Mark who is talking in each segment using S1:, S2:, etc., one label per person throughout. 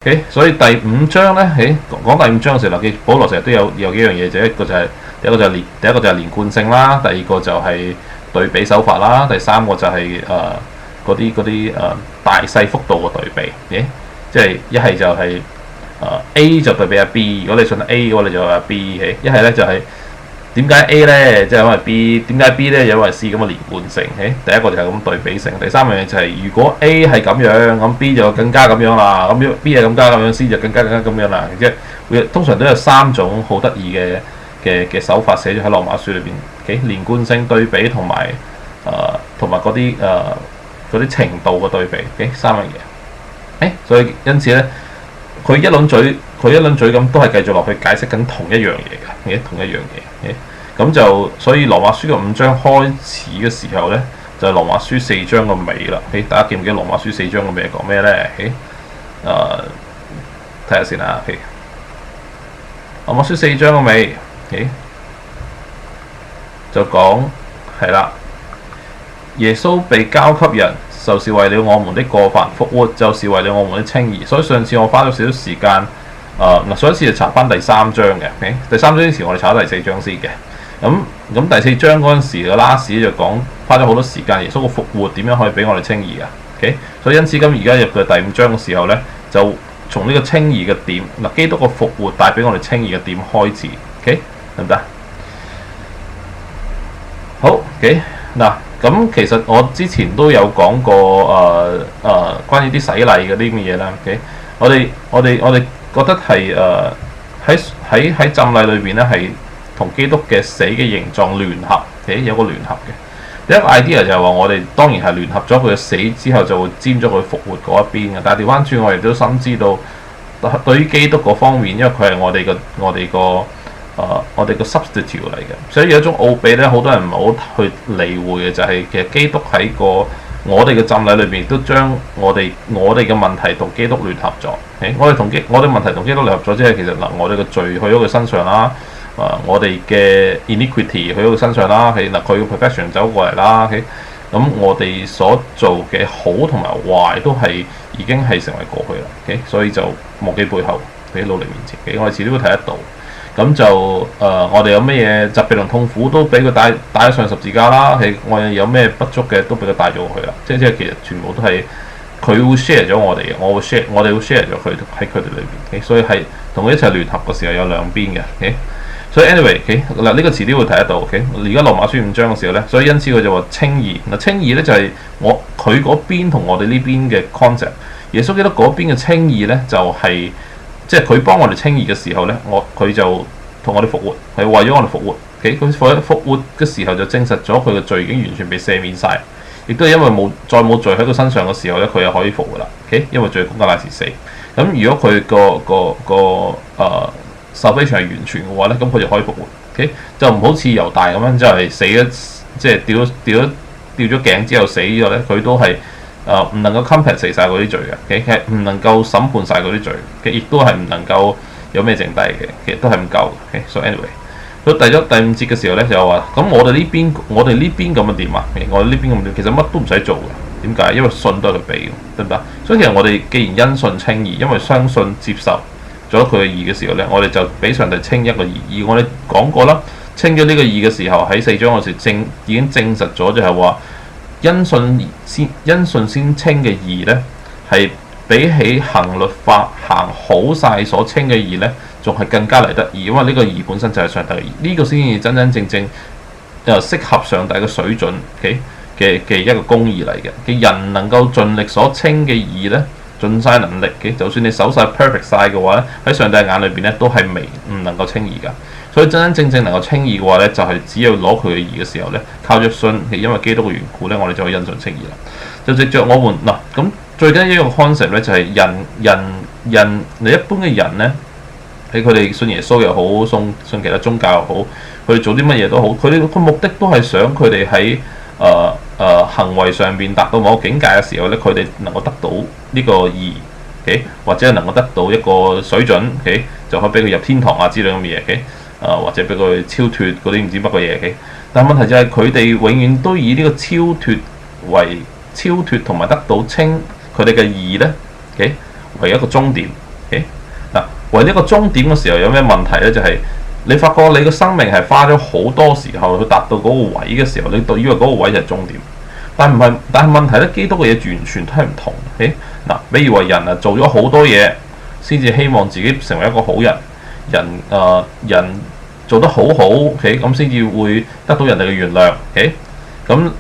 S1: OK， 所以第五章咧，講第五章嘅時候，保羅成日都有幾樣嘢，就一個就係連貫性啦，第二個就係對比手法啦，第三個就係嗰啲大細幅度嘅對比，即係一係就係A 就對比下 B， 如果你信 A 嘅話，你就話 B， 一係咧就係點解 A 咧，即係因為 B， 點解 B 咧，因為 C 咁嘅連貫性，第一個就係咁對比性，第三樣嘢就係如果 A 係咁樣，咁 B 就更加咁樣啦，咁 B 係更加咁樣 ，C 就更加咁樣啦，即係通常都有三種好得意嘅手法寫咗喺羅馬書裏邊，連貫性對比同埋嗰啲程度嘅對比，三樣嘢，所以因此咧，佢一輪嘴咁都係繼續落去解釋緊同一樣嘢嘅，同一樣嘢，咁就所以羅馬書嘅5章開始嘅時候咧，就係羅馬書4章嘅尾啦。大家記唔記得羅馬書4章嘅尾係講咩咧？睇下先啦。羅馬書4章嘅尾，就講係啦，耶穌被交給人，就是為了我們的過犯復活，就是為了我們的稱義。所以上次我花咗少少時間，上一次就查翻第3章嘅，第3章之前我哋查第4章先嘅。咁第4章嗰陣時嘅 last 就講花咗好多時間，耶穌嘅復活點樣可以俾我哋稱義㗎？所以因此咁而家入到第5章嘅時候咧，就從呢個稱義嘅點，基督嘅復活帶俾我哋稱義嘅點開始，得唔得？好，嗱，咁其實我之前都有講過關於啲洗禮嗰啲咁嘅嘢啦。我哋覺得係喺浸禮裏邊咧係同基督嘅死嘅形狀聯合，有個聯合嘅。第一個 idea 就係話我哋當然係聯合咗佢嘅死之後就會沾咗佢復活嗰一邊嘅，但係調翻轉我哋都深知道對於基督嗰方面，因為佢係我哋個 substitute 嚟嘅，所以有一種奧秘咧，好多人唔好去理會嘅，就係其實基督喺我哋嘅浸禮裏邊都將我哋嘅問題同基督聯合咗。我哋問題同基督聯合咗，即係其實我哋嘅罪去咗佢身上啦，我哋嘅 iniquity 去咗佢身上啦，佢嘅 perfection 走過嚟啦，咁我哋所做嘅好同埋壞都係已經係成為過去啦，所以就忘記背後喺努力面前，我哋遲啲會睇得到。咁就我哋有咩嘢疾病同痛苦都俾佢帶咗上十字架啦，我哋有咩不足嘅都俾佢帶咗過去啦。即係其實全部都係佢會 share 咗我哋嘅，我哋會 share 咗佢喺佢哋裏邊。所以係同佢一齊聯合嘅時候有兩邊嘅。所以 anyway， 嗱呢個遲啲會睇得到。而家羅馬書5章嘅時候咧，所以因此佢就話稱義。稱義咧就係佢嗰邊同我哋呢邊嘅 concept。耶穌基督嗰邊嘅稱義咧就係。即係佢幫我哋稱義嘅時候咧，佢就同我哋復活，係為咗我哋復活。佢復活嘅時候就證實咗佢嘅罪已經完全被赦免晒，亦都係因為再冇罪喺佢身上嘅時候咧，佢又可以復活啦。因為罪工價乃是死。咁如果佢個salvation係完全嘅話咧，咁佢就可以復活。就唔好似猶大咁樣，就係死咗，即係掉咗頸之後死咗咧，佢都係。唔能夠 compensate 晒嗰啲罪嘅，其實唔能夠審判晒嗰啲罪，亦都係唔能夠有咩剩低嘅，其實都係唔夠嘅。So anyway，到第5節嘅時候咧就話，咁我哋呢邊咁嘅點啊？我哋呢邊咁點，其實乜都唔使做嘅。點解？因為信都係佢俾嘅，得唔得？所以其實我哋既然因信稱義，因為相信接受咗佢嘅義嘅時候咧，我哋就俾上帝稱一個義。而我哋講過啦，稱咗呢個義嘅時候喺4章嗰時已經證實咗，就係話。因信先稱嘅義咧，係比起行律法行好晒所稱嘅義咧，仲係更加嚟得義，因為呢個義本身就係上帝嘅義，呢個先至真正適合上帝嘅水準嘅一個公義嚟嘅。人能夠盡力所稱嘅義咧，盡晒能力嘅，就算你守晒 perfect 晒嘅話咧，喺上帝眼裏邊咧都係唔能夠稱義㗎。所以真正能夠稱義嘅話咧，就係只要攞佢嘅義嘅時候咧，靠着信，係因為基督嘅緣故咧，我哋就可以因信稱義啦。就藉着我們嗱，咁最緊要一個 concept 咧，就係人你一般嘅人咧，喺佢哋信耶穌又好，信其他宗教又好，佢哋做啲乜嘢都好，佢哋個目的都係想佢哋喺行為上邊達到某個境界嘅時候咧，佢哋能夠得到呢個義，或者能夠得到一個水準，就可以俾佢入天堂啊之類咁嘅嘢，或者俾佢超脱嗰啲唔知乜嘅嘢，但問題就係佢哋永遠都以呢個超脱同埋得到稱佢哋嘅義咧，為一個終點， OK 嗱，為呢個終點嘅時候有咩問題呢？就係、你發覺你嘅生命係花咗好多時候去達到嗰個位嘅時候，你以為嗰個位就係終點，但唔係。但係問題咧，基督嘅嘢完全都係唔同。OK 嗱，比如話人啊做咗好多嘢，先至希望自己成為一個好人，人做得好好 ，OK 咁先至會得到人哋嘅原諒。OK 咁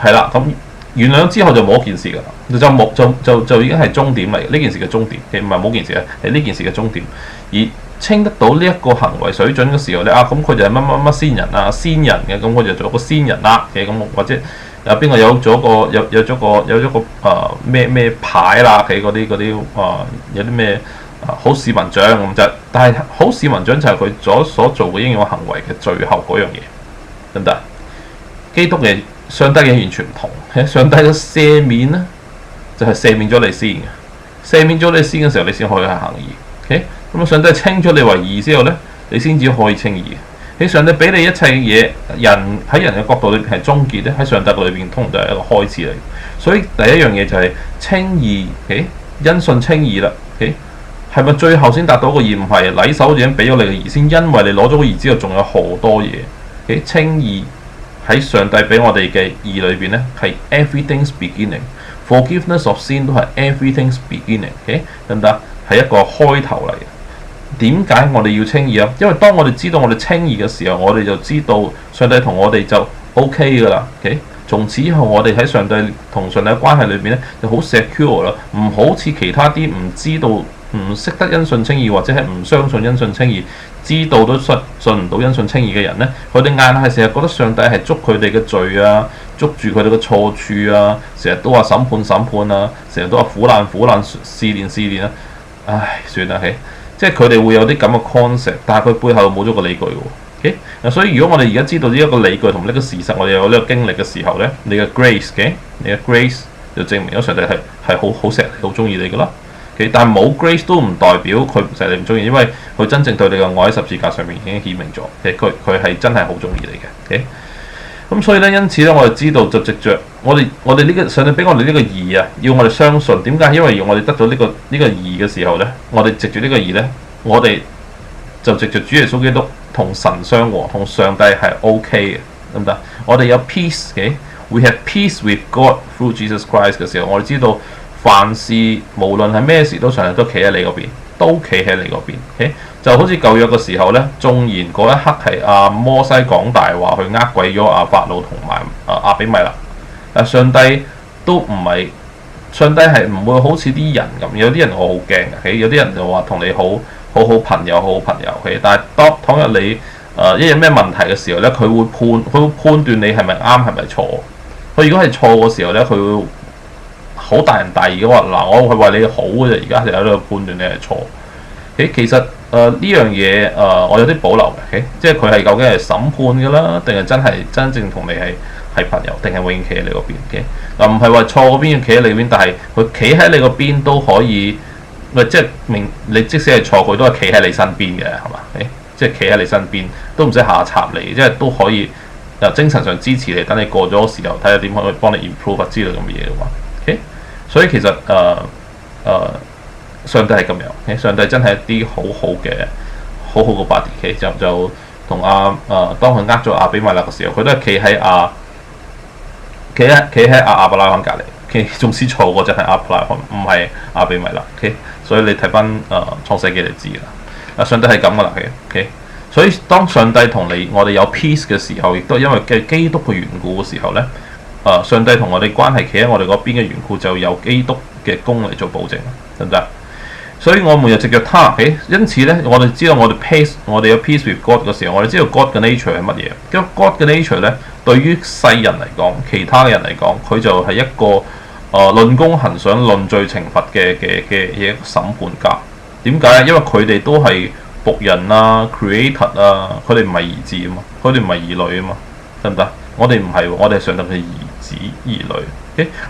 S1: 係啦，咁原諒之後就冇一件事㗎啦，就已經係終點嚟，呢件事嘅終點，其實唔係冇件事係呢件事嘅終點。而稱得到呢一個行為水準嘅時候咧，咁佢就係乜乜乜先人啊，仙人嘅，咁佢就做一個仙人啦嘅，咁或者有邊個有咗個咩牌啦嘅嗰啲有啲咩好市民獎咁就，但係好市民獎就係佢所做嘅應用行為嘅最後嗰樣嘢，得唔得？基督嘅上帝嘅完全唔同，上帝嘅赦免咧就係赦免咗你先嘅，赦免咗你先嘅時候，你先可以去行義。OK， 咁上帝稱咗你為義之後咧，你先至可以稱義。喺上帝俾你一切嘢，人喺人嘅角度裏邊係終結咧，喺上帝裏邊通常就係一個開始嚟。所以第一樣嘢就係稱義，因信稱義啦。係咪最後先達到個義？唔係，禮手已經俾咗你嘅義先，因為你攞咗個義之後，仲有好多嘢。稱義喺上帝俾我哋嘅義裏邊咧，係 everything's beginning。Forgiveness of sin 都係 everything's beginning。得唔得？係一個開頭嚟嘅。點解我哋要稱義啊？因為當我哋知道我哋稱義嘅時候，我哋就知道上帝同我哋就 OK 噶啦。從此以後，我哋喺上帝同上帝嘅關係裏邊咧，就好 secure 啦。唔好似其他啲唔知道、唔識得因信稱義或者係唔相信因信稱義，知道都信唔到因信稱義嘅人咧，佢哋硬係成日覺得上帝係捉佢哋嘅罪啊，捉住佢哋嘅錯處啊，成日都話審判啊，成日都話苦難試煉啊。唉，算啦，即係佢哋會有啲咁嘅 concept，但係佢背後冇咗個理據喎。所以如果我哋而家知道呢一個理據同呢個事實，我哋有呢個經歷嘅時候咧，你嘅 grace 就證明咗上帝係好錫你，好中意你噶啦。但係冇 grace 都唔代表佢唔錫你唔中意，因為佢真正對你嘅愛喺十字架上面已經顯明咗。佢係真係好中意你嘅。咁所以咧，因此咧，我哋知道就藉着我哋呢個上帝俾我哋呢個義啊，要我哋相信。點解？因為要我哋得到呢個義嘅時候咧，我哋藉住呢個義咧，我哋就藉着主耶穌基督同神相和，同上帝係 OK 嘅，得唔得？我哋有 peace 嘅，we have peace with God through Jesus Christ 嘅時候，我哋知道凡事無論係咩事都上帝都企喺你嗰邊，都企喺你嗰邊。就好似舊約嘅時候咧，縱然嗰一刻係摩西講大話，去鬼咗法老同埋亞比米勒，但上帝都唔係，上帝係唔會好似啲人咁。有啲人我好驚嘅，有啲人就話同你好朋友，但係倘若你一有咩問題嘅時候咧，佢會判斷你係咪啱係咪錯。佢如果係錯嘅時候咧，佢會好大仁大義嘅話，嗱，我係為你好嘅啫，而家就喺度判斷你係錯。其實呢樣嘢我有啲保留嘅，即係佢係究竟係審判嘅啦，定係真正同你係朋友，定係永遠企喺你嗰邊？嗱，唔係話錯嗰邊要企喺你嗰邊，但係佢企喺你嗰邊都可以，即係你即使係錯，佢都係企喺你身邊嘅，係嘛？即係企喺你身邊，都唔使下插你，即係都可以精神上支持你，等你過咗時候睇下點可以幫你 improve 之類咁嘅嘢嘅話。所以其實上帝係咁樣，上帝真係一啲好好嘅 body， 就同當佢咗亞比米勒嘅時候，佢都係企喺亞伯拉罕隔離。縱使錯過就係亞伯拉罕，唔係亞比米勒。所以你睇翻創世記就知啦。上帝係咁噶啦。所以當上帝同我哋有 peace 嘅時候，亦都因為基督嘅緣故嘅時候咧，上帝同我哋關係企喺我哋嗰邊嘅緣故，就有基督嘅功嚟做保證，得唔得？所以我每日藉著他，因此咧，我哋知道我哋有 peace with God 嘅時候，我哋知道 God 嘅 nature 係乜嘢。因為 God 嘅 nature 咧，對於世人嚟講，其他嘅人嚟講，佢就係一個論功行賞、論罪懲罰嘅審判家。點解？因為佢哋都係僕人啊 ，creator 啊，佢哋唔係兒子啊嘛，佢哋唔係兒女啊嘛，得唔得？我哋唔係，我哋係上帝嘅兒子兒女。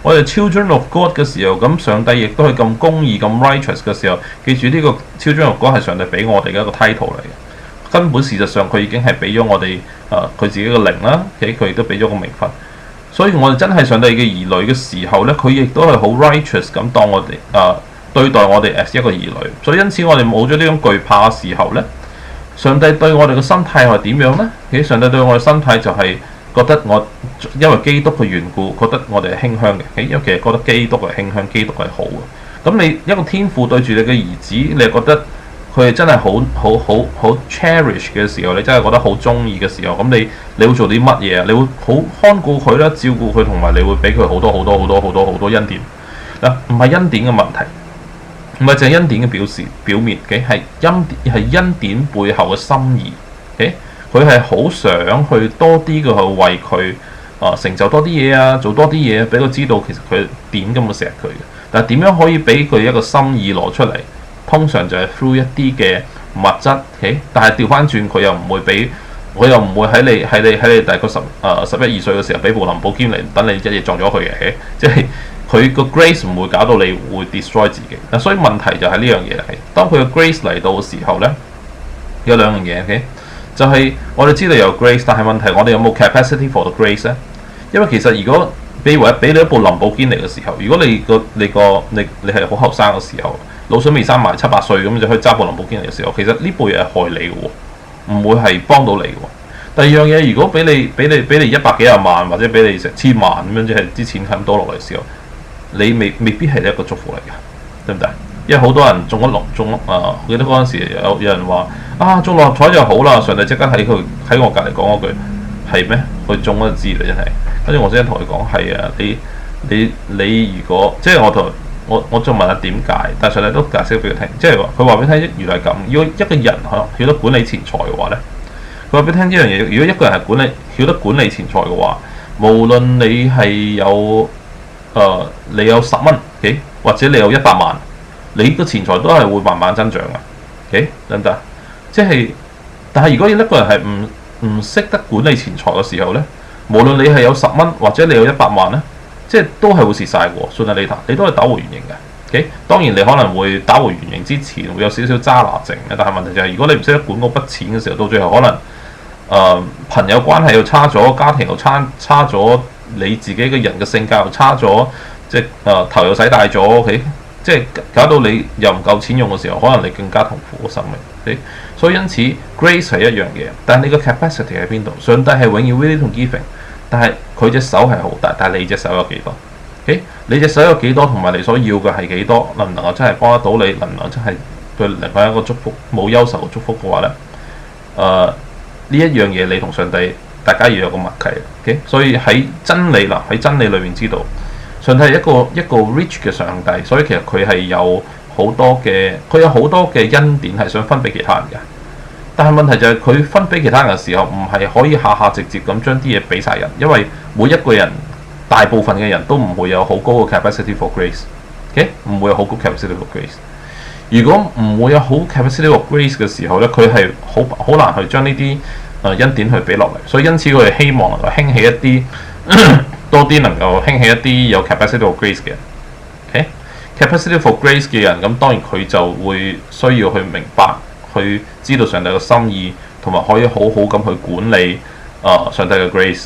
S1: 我哋 children of God 嘅時候，咁上帝亦都係咁公義、咁 righteous 嘅時候，記住呢個 children of God 係上帝俾我哋嘅一個 title 嚟嘅。根本事實上佢已經係俾咗我哋佢自己嘅靈啦，佢亦都俾咗個名分。所以我哋真係上帝嘅兒女嘅時候咧，佢亦都係好 righteous 咁當我哋對待我哋 as 一個兒女，所以因此我哋冇咗呢種懼怕嘅時候呢，上帝對我哋嘅心態係點樣呢？其實上帝對我哋心態就係覺得因為基督嘅緣故，覺得我哋係馨香嘅。因為其實覺得基督係馨香，基督係好嘅。咁你一個天父對住你嘅兒子，你係覺得佢係真係好 cherish 嘅時候，你真係覺得好中意嘅時候，咁你會做啲乜嘢啊？你會好看顧佢啦，照顧佢，同埋你會俾佢好多恩典嗱，唔係恩典嘅問題。唔係淨係恩典嘅表面嘅，係恩典背後嘅心意。佢係好想去多啲嘅去為佢成就多啲嘢啊，做多啲嘢，俾佢知道其實佢點咁嘅錫佢嘅。但係點樣可以俾佢一個心意攞出嚟？通常就係 through 一啲嘅物質。但係調翻轉佢又唔會俾，我又唔會喺你大概11、12歲嘅時候俾部林寶堅尼等你一嘢撞咗佢嘅。即係佢個 grace 唔會搞到你會 destroy 自己嗱，所以問題就係呢樣嘢係。當佢個 grace 嚟到嘅時候咧，有兩樣嘢。就係我哋知道有 grace， 但係問題我哋有冇 capacity for the grace 咧？因為其實如果俾你一部林寶堅尼嘅時候，如果你係好後生嘅時候，腦囟未生埋7、8歲咁就可以揸部林寶堅尼嘅時候，其實呢部嘢係害你嘅喎，唔會係幫到你嘅喎。第二樣嘢，如果俾你100幾廿萬或者俾你成1000萬咁樣，即係啲錢咁多落嚟嘅時候，你未必係一個祝福嚟嘅，對唔對？因為好多人中咗我記得嗰陣時有人話中六合彩就好啦，上帝即刻喺我隔離講嗰句係咩？佢中咗就知啦，真係。跟住我先同佢講係啊，你如果即係我仲問下點解，但係上帝都解釋俾佢聽，即係話佢話俾你聽，原來係咁。如果一個人曉得管理錢財嘅話咧，佢話俾你聽呢樣嘢。如果一個人係曉得管理錢財嘅話，無論你係有你有10蚊，或者你有100萬。你個錢財都係會慢慢增長嘅，得唔得？即係，但係如果一個人係唔識得管理錢財嘅時候咧，無論你係有10蚊或者你有100萬咧，即係都係會蝕晒嘅。順利你都係打回原形嘅。當然你可能會打回原形之前會有少少渣拿剩嘅，但係問題就係如果你唔識得管嗰筆錢嘅時候，到最後可能朋友關係又差咗，家庭又差咗，你自己嘅人嘅性格又差咗，即係頭又使大咗。即係搞到你又唔夠錢用嘅時候，可能你更加痛苦嘅生命。所以因此 grace 係一樣嘢，但係你個 capacity 喺邊度？上帝係永遠 willing to giving， 但係佢隻手係好大，但係你隻手有幾多？你隻手有幾多，同埋你所要嘅係幾多？能唔能夠真係幫得到你？能唔能夠真係對另外一個祝福冇憂愁嘅祝福嘅話咧？呢一樣嘢你同上帝大家要有個默契。所以喺真理裏面知道。上帝係一個 rich 嘅上帝，所以其實佢係有好多嘅恩典係想分俾其他人嘅。但係問題就係佢分俾其他人嘅時候，唔係可以下下直接咁將啲嘢俾晒人，因為每一個人大部分嘅人都唔會有好高嘅 capacity for grace，唔會有好高 capacity for grace。如果唔會有好 capacity for grace 嘅時候咧，佢係好難去將呢啲恩典去俾落嚟。所以因此佢哋希望能夠興起一啲。多啲能夠興起一啲有 capacity for grace 嘅人，capacity for grace 嘅人，咁當然佢就會需要去明白，去知道上帝嘅心意，同埋可以好好咁去管理上帝嘅 grace，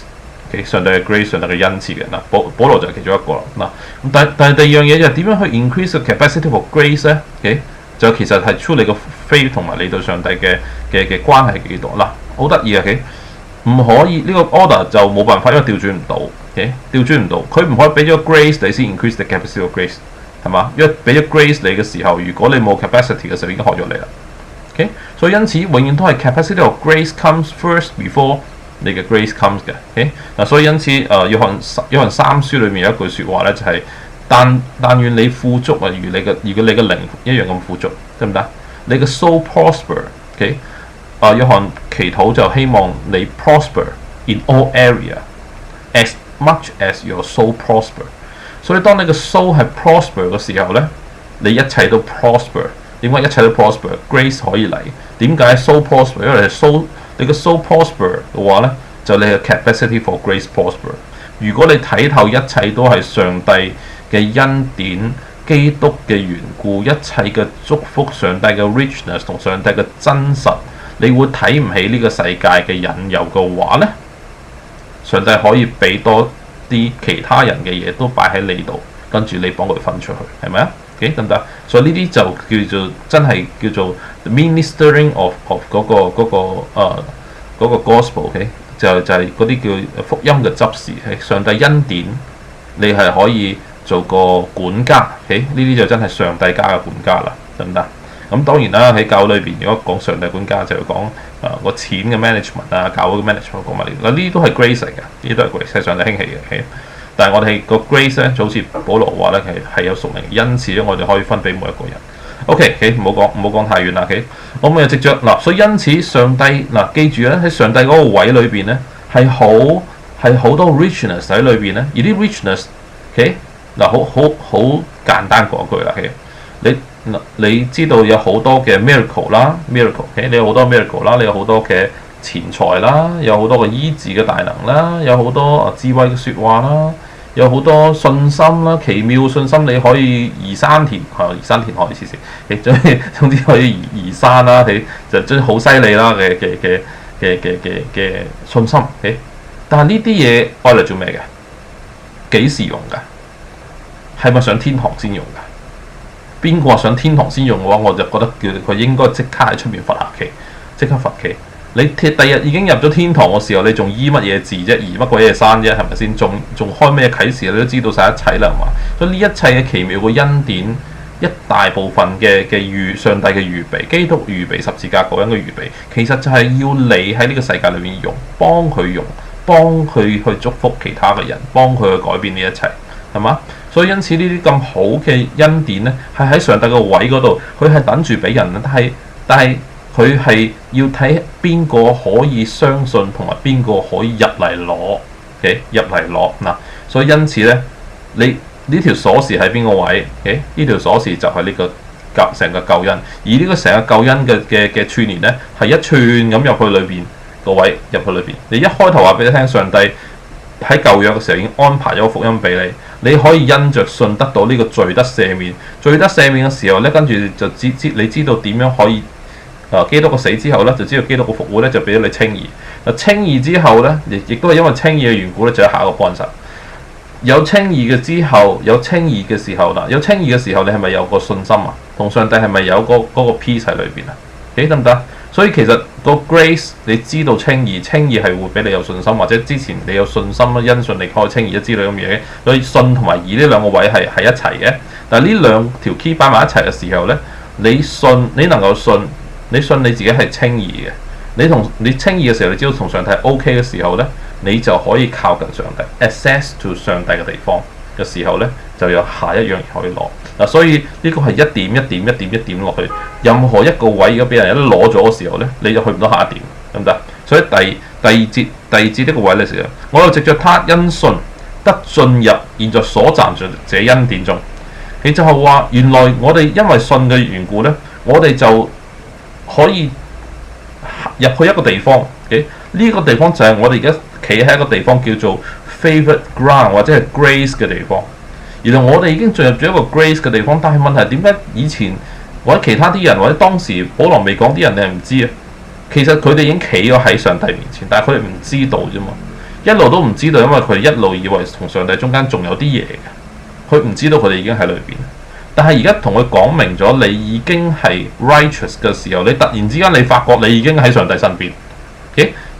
S1: 上帝嘅 grace， 上帝嘅恩賜嘅嗱，保羅就係其中一個啦嗱。咁但係第二樣嘢就係點樣去 increase the capacity for grace 咧？就其實係 through 你個 faith 同埋你對上帝嘅關係幾多嗱，好得意啊！唔可以呢個 order 就冇辦法，因為調轉唔到。調轉唔到，佢唔可以俾咗 grace 你先 increase the capacity of grace， 係嘛？因為俾咗 grace 你嘅時候，如果你冇 capacity 嘅時候，已經學咗你啦。所以因此永遠都係 capacity of grace comes first before 你嘅 grace comes 嘅。嗱，所以因此約翰3書裏面有一句説話咧，就係但願你富足啊，如果你嘅靈一樣咁富足，得唔得？你嘅 soul prosper。約翰祈禱就希望你 prosper in all area。As much as your soul prosper， 所以當你嘅 soul 係 prosper 嘅時候咧，你一切都 prosper。點解一切都 prosper？Grace 可以嚟。點解 soul prosper？ 因為你嘅 soul prosper 嘅話咧，就你嘅 capacity for grace prosper。如果你睇透一切都係上帝嘅恩典、基督嘅緣故、一切嘅祝福、上帝嘅 richness 同上帝嘅真實，你會睇唔起呢個世界嘅引誘嘅話咧，上帝可以俾多啲其他人嘅嘢都擺喺你度，跟住你幫佢分出去，係咪啊？ ，OK 得唔得？所以呢啲就叫做真係叫做 ministering of 嗰個 gospel，OK 就係嗰啲叫福音嘅執事，係上帝恩典，你係可以做個管家，OK 呢啲就真係上帝家嘅管家啦，得唔得？咁當然啦，喺教裏邊，如果講上帝管家，就要講個錢嘅 management 啊，教會嘅 management 講埋呢啲都係 grace 嚟嘅，呢啲都係 grace 係上帝興起嘅。但係我哋個 grace 咧，就好似保羅話咧，係有屬靈恩賜咧，我哋可以分俾每一個人。OK， 唔好講太遠啦。我咪藉着嗱，所以因此上帝嗱，記住咧喺上帝嗰個位裏邊咧，係好多 richness 喺裏邊咧，而啲 richness，OK 嗱，好簡單講句啦，你知道有好多嘅 miracle 啦 ，miracle， 你有好多 miracle 啦，你有好多嘅錢財啦，有好多嘅醫治嘅大能啦，有好多智慧嘅説話啦，有好多信心啦，奇妙信心你可以移山填海，移山填海意思係，總之可以移山啦，就真係好犀利啦嘅信心。但係呢啲嘢愛嚟做咩嘅？幾時用㗎？係咪上天堂先用㗎？邊個話上天堂先用嘅話，我就覺得叫佢應該即刻喺出面罰下期，即刻罰期。你第日已經入咗天堂嘅時候，你仲醫乜嘢字啫？移乜鬼嘢山啫？係咪先？仲開咩啟示？你都知道晒一切啦，係嘛？所以呢一切嘅奇妙嘅恩典，一大部分嘅上帝嘅預備，基督預備十字架救恩嘅預備，其實就係要你喺呢個世界裏面用，幫佢去祝福其他嘅人，幫佢去改變呢一切，係嘛？所以因此呢啲咁好嘅恩典咧，係喺上帝個位嗰度，佢係等住俾人，但係佢係要睇邊個可以相信，同埋邊個可以入嚟攞入嚟攞嗱。所以因此咧，你呢條鎖匙喺邊個位？呢條鎖匙就係呢個成個救恩，而呢個成個救恩嘅串連咧，係一串咁入去裏邊個位入去裏邊。你一開頭話俾你聽，上帝喺舊約嘅時候已經安排咗個福音俾你，你可以因着信得到呢個罪得赦免。罪得赦免嘅時候咧，跟住就你知道點樣可以基督嘅死之後咧，就知道基督嘅復活咧，就俾咗你稱義。稱義之後咧，亦都係因為稱義嘅緣故咧，就有下一個幫手。有稱義嘅之後，有稱義嘅時候啦，有稱義嘅時候，你係咪有個信心啊？同上帝係咪有嗰個 peace 喺裏邊啊？得唔得？所以其實個 grace 你知道稱義係會俾你有信心，或者之前你有信心啦，因信你可以稱義之類咁嘢。所以信同埋義呢兩個位係一齊嘅。但係呢兩條 key 擺埋一齊嘅時候咧，你能夠信，你信你自己係稱義嘅。你稱義嘅時候，你知道同上帝 OK 嘅時候咧，你就可以靠近上帝 access to 上帝嘅地方嘅時候咧，就有下一樣嘢可以攞嗱。所以呢個係一點落去，任何一個位如果俾人一攞咗嘅時候咧，你就去唔到下一點，得唔得？所以第二節呢個位咧時候，我又藉着他因信得進入現在所站着這恩典中。你就係話原來我哋因為信嘅緣故咧，我哋就可以入去一個地方。呢個地方就係我哋而家企喺一個地方叫做 favored ground 或者係 grace 嘅地方。原來我哋已經進入咗一個 grace 嘅地方，但係問題點解以前或者其他啲人或者當時保羅未講啲人你係唔知啊？其實佢哋已經企咗喺上帝面前，但係佢哋唔知道啫嘛，一路都唔知道，因為佢哋一路以為同上帝中間仲有啲嘢嘅，佢唔知道佢哋已經喺裏邊。但係而家同佢講明咗，你已經係 righteous 嘅時候，你突然之間你發覺你已經喺上帝身邊。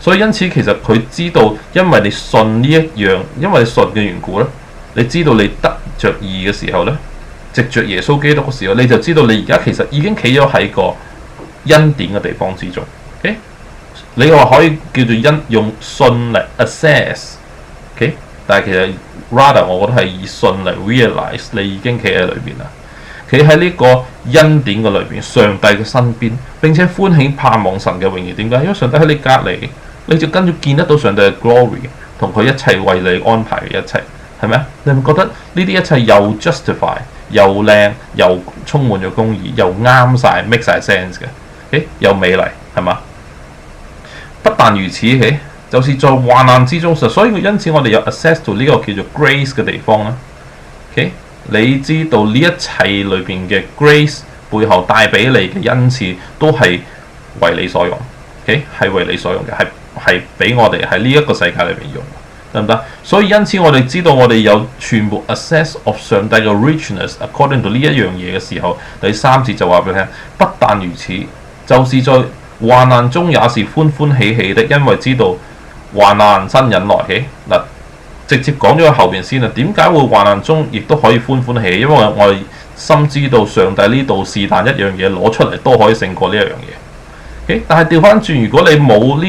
S1: 所以因此其實佢知道，因為你信呢一樣，因為你信嘅緣故咧，你知道你得着義嘅時候咧，藉着耶穌基督嘅時候，你就知道你而家其實已經企咗喺個恩典嘅地方之中。你話可以叫做用信嚟 assess，但係其實 rather 我覺得係以信嚟 realize 你已經企喺裏邊啦。企喺呢個恩典嘅裏邊，上帝嘅身邊，並且歡喜盼望神嘅榮耀。點解？因為上帝喺你隔離，你就跟住見得到上帝嘅 glory， 同佢一切為你安排嘅一切，係咪啊？你係咪覺得呢啲一切又 justify 又靚又充滿咗公義，又啱晒 make 晒 sense 嘅？又美麗，係嘛？不但如此，就是在患難之中，所以因此我哋有 access to 呢個叫做 grace 嘅地方啦。你知道呢一切裏邊嘅 grace 背後帶俾你嘅恩賜都係為你所用，係為你所用嘅，係俾我哋喺呢一個世界裏邊用。得唔得？所以因此我哋知道我哋有全部 access of 上帝嘅 richness according to 呢一樣嘢嘅時候，第3節就話俾你聽，不但如此，就是在患難中也是歡歡喜喜的，因為知道患難生忍耐。嗱，直接講咗喺後邊先啦。點解會患難中亦都可以歡歡喜喜？因為我哋深知道上帝呢度是但一樣嘢攞出嚟都可以勝過呢一樣嘢。但係調翻轉，如果你冇呢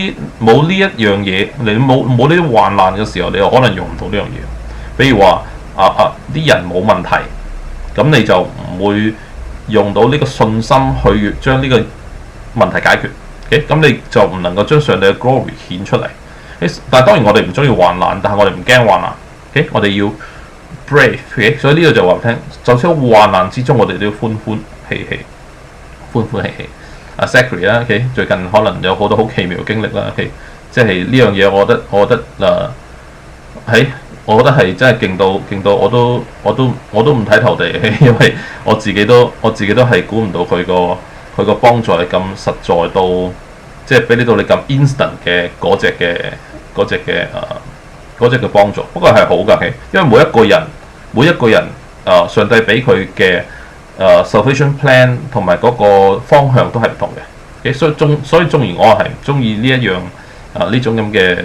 S1: 一樣嘢，你冇呢啲患難嘅時候，你又可能用唔到呢樣嘢。比如話啲人冇問題，咁你就唔會用到呢個信心去將呢個問題解決。咁你就唔能夠將上帝嘅 glory 顯出嚟。但係當然我哋唔中意患難，但係我哋唔驚患難。我哋要 brave。所以呢度就話聽，就算喺患難之中，我哋都要歡歡喜喜，歡歡喜喜。Zachary 啦最近可能有好多好奇妙嘅經歷啦。即係呢樣嘢，我覺得係真係勁到我都唔睇頭地，因為我自己都係估唔到佢個幫助係咁實在到，即係俾你到你咁 instant 嘅嗰隻嘅幫助。不過係好㗎，因為每一個人上帝俾佢嘅salvation plan 同埋嗰個方向都係唔同嘅。所以縱然我係唔中意呢一樣呢種咁嘅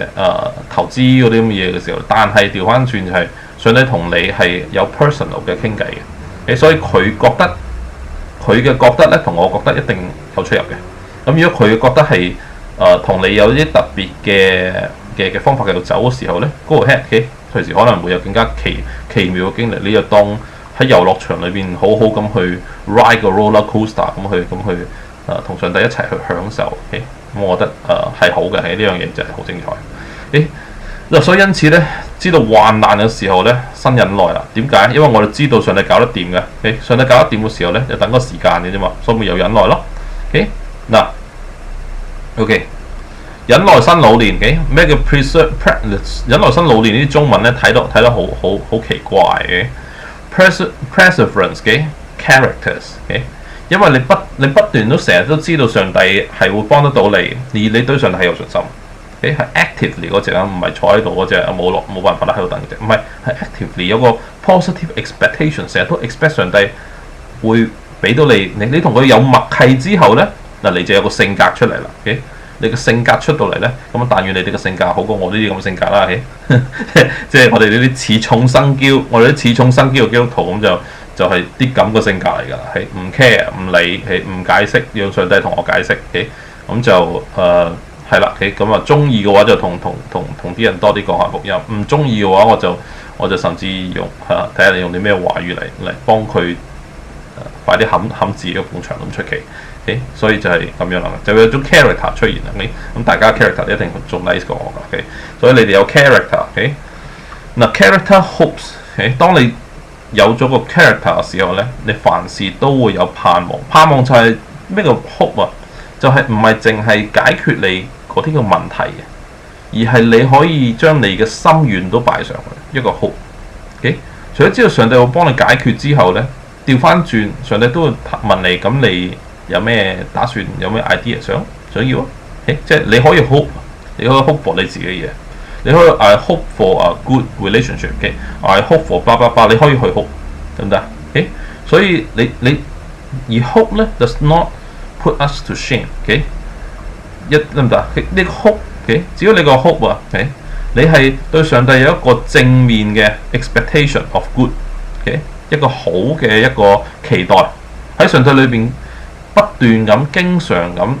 S1: 投資嗰啲咁嘅嘢嘅時候，但係調翻轉就係上帝同你係有 personal 嘅傾偈嘅。所以佢覺得咧，同我覺得一定有出入嘅。咁如果佢覺得係同你有啲特別嘅方法繼續走嘅時候咧，嗰個 head 隨時可能會有更加奇妙嘅經歷。你就當喺遊樂場裏邊好好咁去 ride 個 roller coaster 咁去同上帝一齊去享受。咁我覺得係好嘅，呢樣嘢就係好精彩。所以因此咧，知道患難嘅時候咧，生忍耐啦。點解？因為我哋知道上帝搞得掂嘅。上帝搞得掂嘅時候咧，就等個時間嘅啫嘛，所以咪有忍耐咯。嗱，OK， 忍耐生老練。咩叫 忍耐生老練？呢啲中文咧睇得好奇怪嘅。Perseverance 嘅 characters。因為你不斷都成日都知道上帝係會幫得到你，而你對上帝係有信心。係 actively 嗰隻啊，唔係坐喺度嗰隻冇辦法啦喺度等嘅，唔係actively 有個 positive expectation， 成日都 expect 上帝會俾到你。你同佢有默契之後咧，嗱你就有個性格出嚟啦。你個性格出到嚟咧，咁但願你哋嘅性格好過我呢啲咁嘅性格啦。即係我哋呢啲似重生驕，我哋啲似重生驕嘅基督徒咁就係啲咁嘅性格嚟㗎啦，係唔 care 唔理，係唔解釋，讓上帝同我解釋。咁就係啦。咁啊中意嘅話就同啲人多啲講下福音，唔中意嘅話我就甚至用睇下你用啲咩話語嚟幫佢快啲冚自己嘅埲牆咁出奇。所以就係咁樣啦，就有種 character 出現啦。咁大家 character 一定仲 nice 過我㗎。所以你哋有 character。嗱 character hopes。當你有咗個 character 嘅時候咧，你凡事都會有盼望。盼望就係咩叫 hope 啊？就係唔係淨係解決你嗰啲嘅問題嘅，而係你可以將你嘅心願都擺上去一個 hope。除咗知道上帝會幫你解決之後咧，調翻轉上帝都會問你，咁你有咩打算？有咩 idea 想要啊？即係你可以 hope， 你可以 hope for 你自己嘅嘢。你可以 I hope for a good relationship。I hope for blah blah blah， 你可以去 hope， 得唔得？所以你而 hope 咧 does not put us to shame。得唔得？呢個 hope， 只要你個 hope 啊，你係對上帝有一個正面嘅 expectation of good， 一個好嘅一個期待喺上帝裏邊不斷咁經常咁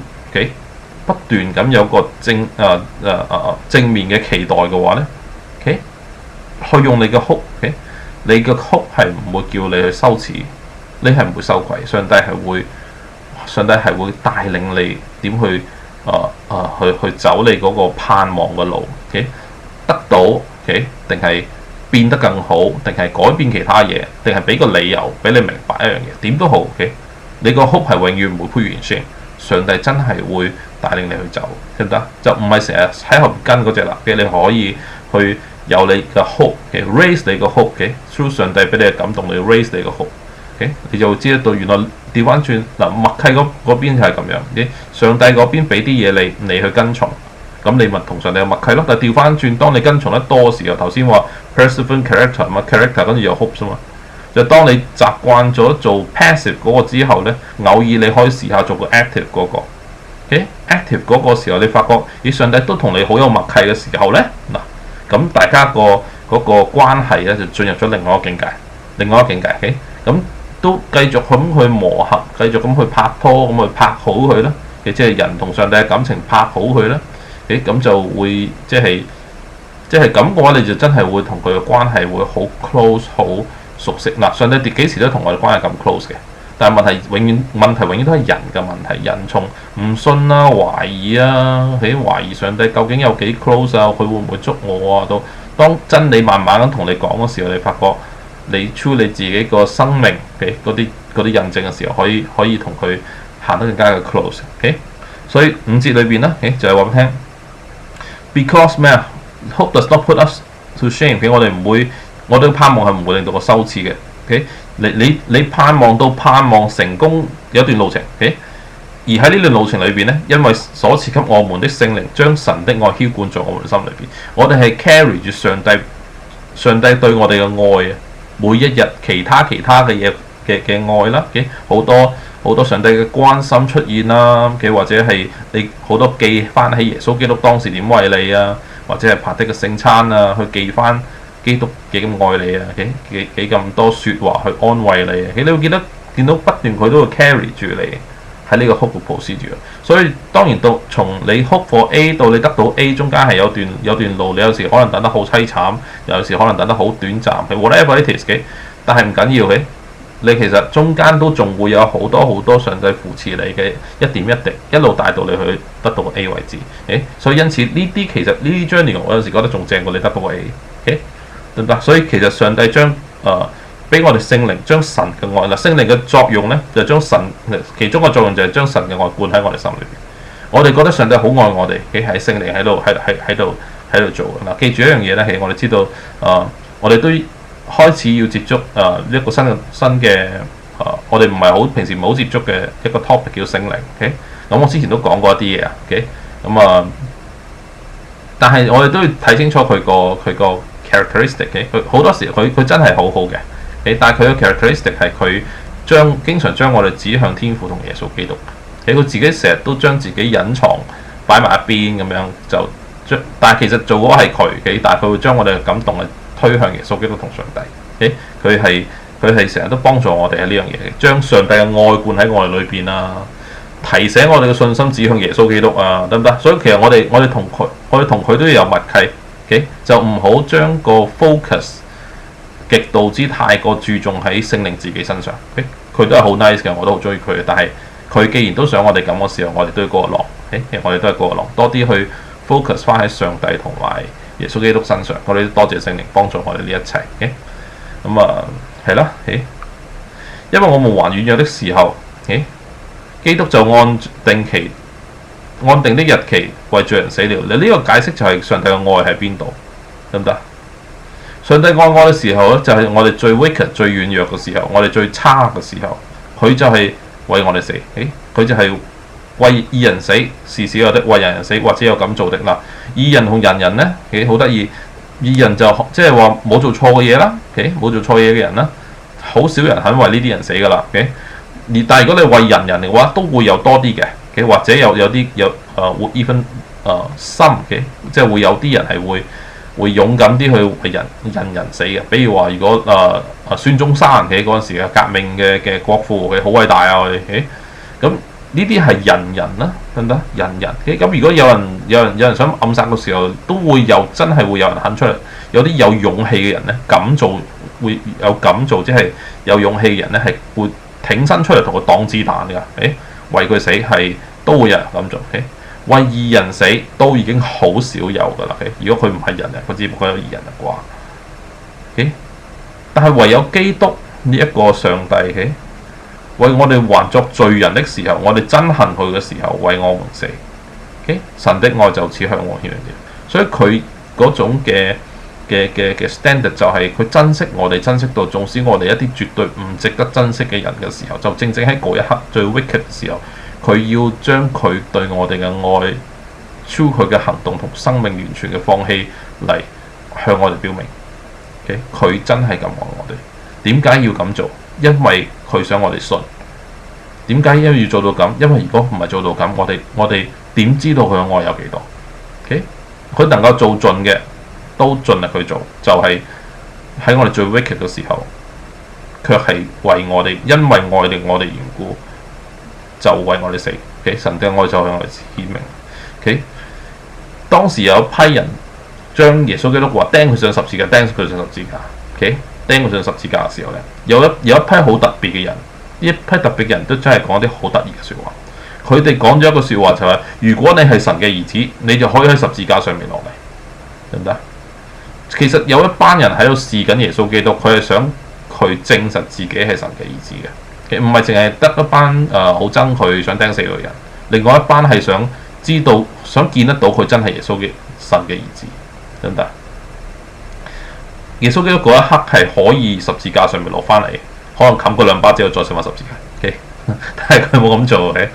S1: 不斷咁有個正面嘅期待嘅話咧，去用你嘅 hope， 你嘅 hope 係唔會叫你去羞恥，你係唔會羞愧。上帝係會帶領你點去去走你嗰個盼望嘅路，得到定係變得更好，定係改變其他嘢，定係俾個理由俾你明白一樣嘢，點都好。你個 hope 係永遠唔會 put you in shame。上帝真係會帶領你去走，得唔得？就唔係成日喺後跟嗰隻啦。你可以去有你嘅 hope，raise 你個 hope，through 上帝俾你嘅感動，你 raise 你個 hope，你就會知得到原來調翻轉嗱，默契嗰邊就係咁樣。上帝嗰邊俾啲嘢你去跟從，咁你咪同上帝有默契咯。但係調翻轉，當你跟從得多嘅時候，頭先話 perseverant character 嘛 character 跟住有 hope 嘛。就當你習慣咗做 passive 嗰個之後咧，偶爾你可以試下做個 active 嗰個。active 嗰個時候，你發覺咦上帝都同你好有默契嘅時候咧，嗱咁大家嗰個關係咧就進入咗另外一個境界，咁都繼續咁去磨合，繼續咁去拍拖，咁去拍好佢啦。即係人同上帝嘅感情拍好佢啦。咁就會即係咁嘅話，你就真係會同佢嘅關係會好 close 好熟悉。嗱，上帝幾時都同我哋關係咁 close 嘅，但係問題永遠都係人嘅問題，人從唔信啦、懷疑啊，懷疑上帝究竟有幾 close 啊，佢會唔會捉我啊？到當真理慢慢咁同你講嘅時候，你發覺你 through 你自己個生命嘅嗰啲印證嘅時候，可以同佢行得更加嘅 close。所以5節裏邊咧，就係話俾你聽 ，because 咩啊 ？Hope does not put us to shame。我哋盼望係唔會令到我羞恥嘅。你盼望到盼望成功有一段路程。而喺呢段路程裏邊咧，因為所賜給我們的聖靈將神的愛澆灌在我們心裏邊，我哋係 carry 住上帝對我哋嘅愛啊！每一日其他嘅嘢嘅愛啦，好多上帝嘅關心出現啦，或者係你好多記翻起耶穌基督當時點為你啊，或者係拍的嘅聖餐啊，去記翻基督幾咁愛你啊，幾咁多説話去安慰你啊，你會見到不斷佢都會 carry 住你喺呢個 hope procedure。所以當然到從你 hope for A 到你得到 A 中間係有段路，你有時可能等得好凄慘，有時可能等得好短暫，whatever it is 嘅，但係唔緊要嘅。你其實中間都仲會有好多上帝扶持你嘅一點一滴，一路帶到你去得到 A 位置。所以因此呢啲其實呢啲 journey 我有時覺得仲正過你得到 A。得唔得？所以其實上帝將俾我哋聖靈將神嘅愛嗱，聖靈嘅作用咧就將神其中嘅作用就係將神嘅愛灌喺我哋心裏邊。我哋覺得上帝好愛我哋，係聖靈喺度做嘅嗱。記住一樣嘢咧，係我哋知道我哋都開始要接觸一個新嘅我哋平時唔係好接觸嘅一個 topic 叫聖靈。咁我之前都講過一啲嘢啊。咁但係我哋都要睇清楚佢個 characteristic。佢好多時佢真係好好嘅。但係佢嘅 characteristic 係佢經常將我哋指向天父同耶穌基督。佢自己成日都將自己隱藏擺埋一邊咁樣但係其實做嗰個係佢，但係佢會將我哋嘅感動係推向耶穌基督同上帝。佢係成日都幫助我哋喺呢樣嘢，將上帝嘅愛灌喺我哋裏邊啊，提醒我哋嘅信心指向耶穌基督啊，得唔得？所以其實我哋同佢都要有默契。就唔好將個 focus 極度之太過注重喺聖靈自己身上。佢都係好 nice 嘅，我都好中意佢嘅。但係佢既然都想我哋咁嘅時候，我哋都要過落。我哋都係過落，多啲去 focus 翻喺上帝同埋耶穌基督身上。我哋多謝聖靈幫助我哋呢一切。係啦。因為我們還軟弱的時候，基督就按定的日期為罪人死了。你呢個解釋就係上帝嘅愛喺邊度，得唔得？上帝愛我嘅時候咧，就係我哋最 wicked、最軟弱嘅時候，我哋最差嘅時候，佢就係為我哋死。佢就係為義人死，是少有的；為人死，或者有咁做的啦。義人同人咧，好得意。義人就即係話冇做錯嘅嘢啦，冇做錯嘢嘅人啦，好少人肯為呢啲人死噶啦。但係如果你為人嘅話，都會有多啲嘅。或者有啲會 even some 嘅，即係會有啲人係會勇敢啲去為人死嘅。比如話，如果孫中山嗰陣時嘅革命嘅國父好偉大啊！咁呢啲係人啦，得唔得？人。咁如果有人想暗殺嘅時候，都會真係會有人肯出嚟。有啲有勇氣嘅人咧，敢做，會有敢做，即係有勇氣嘅人咧，係會挺身出嚟同佢擋子彈㗎。為佢死係都會有人咁做。為義人死都已經好少有㗎啦。如果佢唔係人，佢只不過有義人啩。但係唯有基督呢一個上帝，為我哋還作罪人的時候，我哋憎恨佢嘅時候，為我們死。神的愛就此向我顯現。所以佢嗰種嘅 standard 就係佢珍惜我哋，珍惜到縱使我哋一啲絕對唔值得珍惜嘅人嘅時候，就正喺嗰一刻最 wicked 嘅時候，佢要將佢對我哋嘅愛 through 佢嘅行動同生命完全嘅放棄嚟向我哋表明，佢真係咁愛我哋。點解要咁做？因為佢想我哋信。點解要做到咁？因為如果唔係做到咁，我哋點知道佢嘅愛有幾多？佢能夠做盡嘅，都盡力去做，就係喺我哋最 wicked 嘅時候，卻係為我哋，因為愛定我哋緣故，就為我哋死。神嘅愛就向我哋顯明。當時有一批人將耶穌基督話釘佢上十字架，釘佢上十字架。釘佢上十字架嘅時候咧，有一批好特別嘅人，呢一批特別嘅人都真係講啲好得意嘅説話。佢哋講咗一個説話就係：如果你係神嘅兒子，你就可以喺十字架上面落嚟，得唔得？其實有一班人喺度試緊耶穌基督，佢係想佢證實自己係神嘅兒子嘅。其實唔係淨係得一班好憎佢想釘死佢嘅人，另外一班係想知道、想見得到佢真係耶穌嘅神嘅兒子，得唔得？耶穌基督嗰一刻係可以十字架上面落翻嚟，可能冚過兩巴之後再上翻十字架。但係佢冇咁做嘅。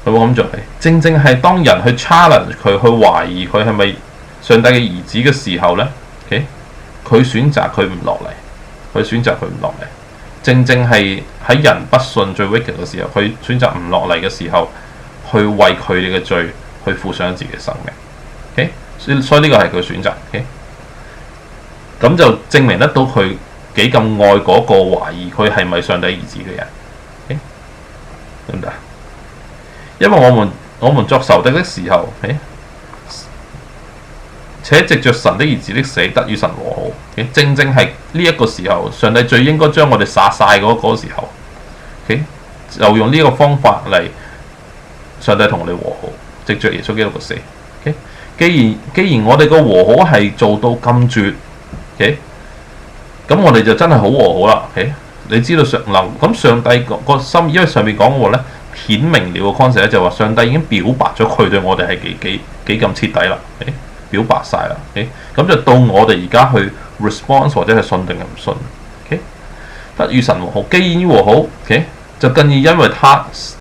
S1: 佢冇咁做，正正係當人去 challenge 佢，去懷疑佢係咪上帝嘅兒子嘅時候呢，佢選擇佢唔落嚟，佢選擇佢唔落嚟。正正係喺人不信最 wicked 嘅時候，佢選擇唔落嚟嘅時候，去為佢哋嘅罪去付上自己嘅生命。所以呢個係佢選擇。咁就證明得到佢幾咁愛嗰個懷疑佢係咪上帝兒子嘅人。得唔得？因為我們作仇敵的時候，且藉着神的兒子的死得與神和好。正正係呢一個時候，上帝最應該將我哋殺晒嗰個時候。就用呢個方法嚟，上帝同我哋和好，藉着耶穌基督嘅死。既然我哋個和好係做到咁絕，咁我哋就真係好和好啦。你知道咁上帝個心，因為上面講過咧。顯明了個 concept 咧，就話上帝已經表白咗佢對我哋係幾咁徹底啦，表白晒啦，咁就到我哋而家去 response 或者係信定係唔信，得與神和好，既然和好，就更易因為他